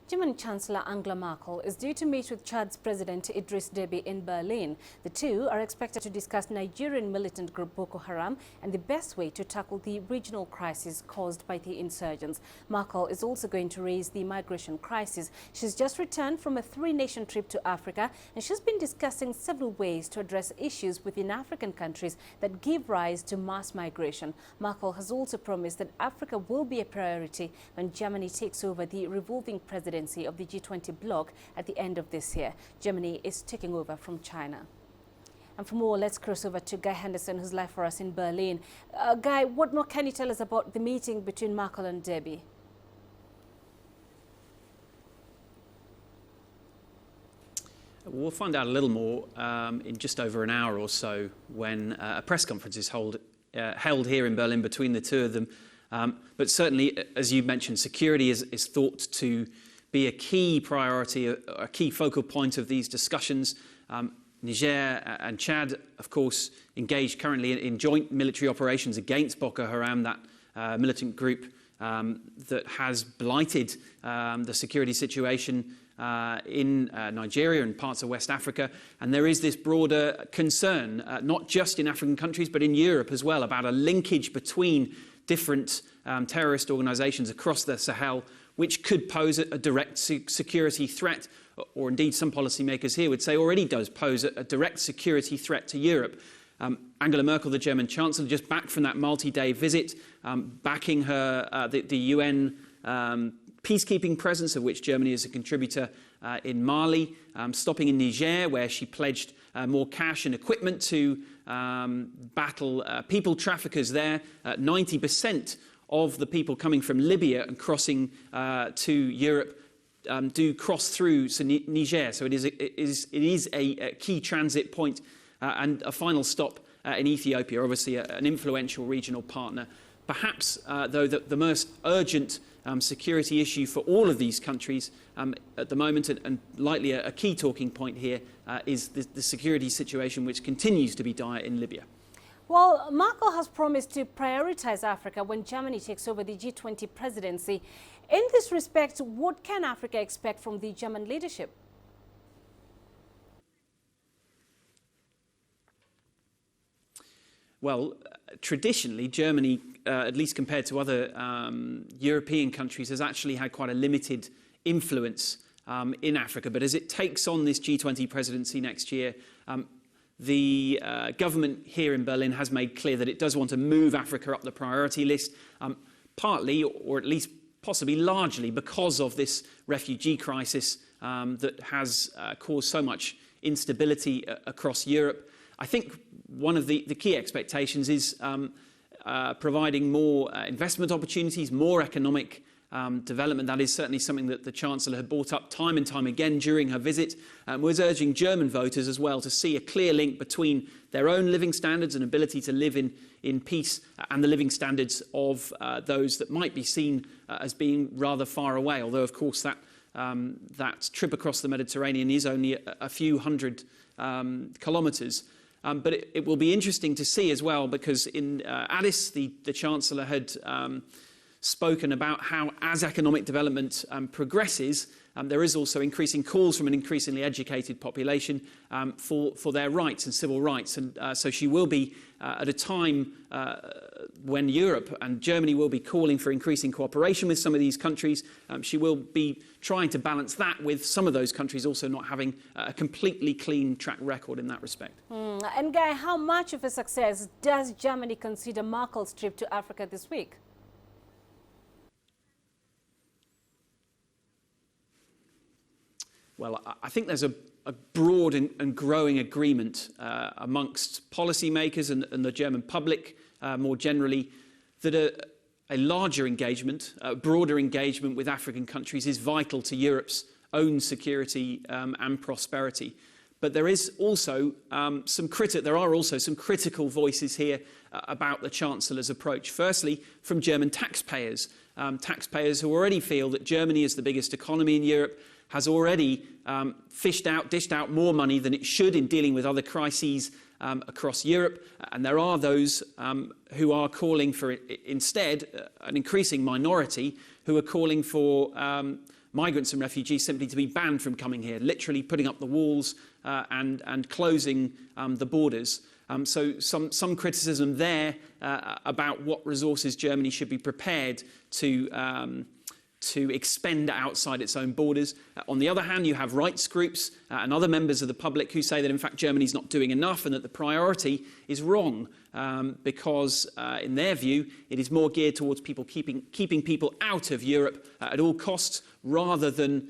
German Chancellor Angela Merkel is due to meet with Chad's President Idriss Deby in Berlin. The two are expected to discuss Nigerian militant group Boko Haram and the best way to tackle the regional crisis caused by the insurgents. Merkel is also going to raise the migration crisis. She's just returned from a three-nation trip to Africa, and she's been discussing several ways to address issues within African countries that give rise to mass migration. Merkel has also promised that Africa will be a priority when Germany takes over the revolving presidency of the G20 bloc at the end of this year. Germany is taking over from China. And for more, let's cross over to Guy Henderson, who's live for us in Berlin. Guy, what more can you tell us about the meeting between Merkel and Deby? We'll find out a little more in just over an hour or so when a press conference is held here in Berlin between the two of them. But certainly, as you mentioned, security is thought to be a key priority, a key focal point of these discussions. Niger and Chad, of course, engaged currently in joint military operations against Boko Haram, that militant group that has blighted the security situation in Nigeria and parts of West Africa. And there is this broader concern, not just in African countries, but in Europe as well, about a linkage between different terrorist organisations across the Sahel, which could pose a direct security threat, or indeed some policymakers here would say already does pose a direct security threat to Europe. Angela Merkel, the German Chancellor, just back from that multi-day visit, backing her the UN peacekeeping presence, of which Germany is a contributor in Mali, stopping in Niger, where she pledged more cash and equipment to battle people traffickers there. 90% of the people coming from Libya and crossing to Europe do cross through Niger. So it is a key transit point and a final stop in Ethiopia, obviously an influential regional partner. Perhaps, though, the most urgent security issue for all of these countries at the moment, and likely a key talking point here, is the security situation, which continues to be dire in Libya. Well, Merkel has promised to prioritize Africa when Germany takes over the G20 presidency. In this respect, what can Africa expect from the German leadership? Well, traditionally, Germany, at least compared to other European countries, has actually had quite a limited influence in Africa. But as it takes on this G20 presidency next year, the government here in Berlin has made clear that it does want to move Africa up the priority list, partly, or at least possibly largely, because of this refugee crisis that has caused so much instability across Europe. I think one of the key expectations is providing more investment opportunities, more economic development. That is certainly something that the Chancellor had brought up time and time again during her visit, was urging German voters as well to see a clear link between their own living standards and ability to live in peace and the living standards of those that might be seen as being rather far away, although of course that trip across the Mediterranean is only a few hundred kilometres. But it will be interesting to see as well, because in Addis, the Chancellor had spoken about how, as economic development progresses, there is also increasing calls from an increasingly educated population for their rights and civil rights. And so she will be, at a time when Europe and Germany will be calling for increasing cooperation with some of these countries, she will be trying to balance that with some of those countries also not having a completely clean track record in that respect. And Guy, how much of a success does Germany consider Merkel's trip to Africa this week? Well, I think there's a broad and growing agreement amongst policymakers and the German public more generally that a larger engagement, a broader engagement with African countries is vital to Europe's own security and prosperity. But there is also there are also some critical voices here about the Chancellor's approach. Firstly, from German taxpayers, taxpayers who already feel that Germany is the biggest economy in Europe, has already dished out more money than it should in dealing with other crises across Europe. And there are those who are calling for, instead, an increasing minority who are calling for migrants and refugees simply to be banned from coming here, literally putting up the walls and closing the borders. So some criticism there about what resources Germany should be prepared to expend outside its own borders. On the other hand, you have rights groups and other members of the public who say that, in fact, Germany's not doing enough and that the priority is wrong because, in their view, it is more geared towards keeping people out of Europe at all costs rather than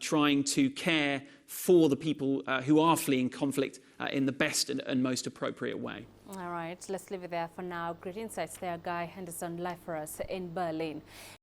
trying to care for the people who are fleeing conflict in the best and most appropriate way. All right, let's leave it there for now. Great insights there, Guy Henderson, live for us in Berlin.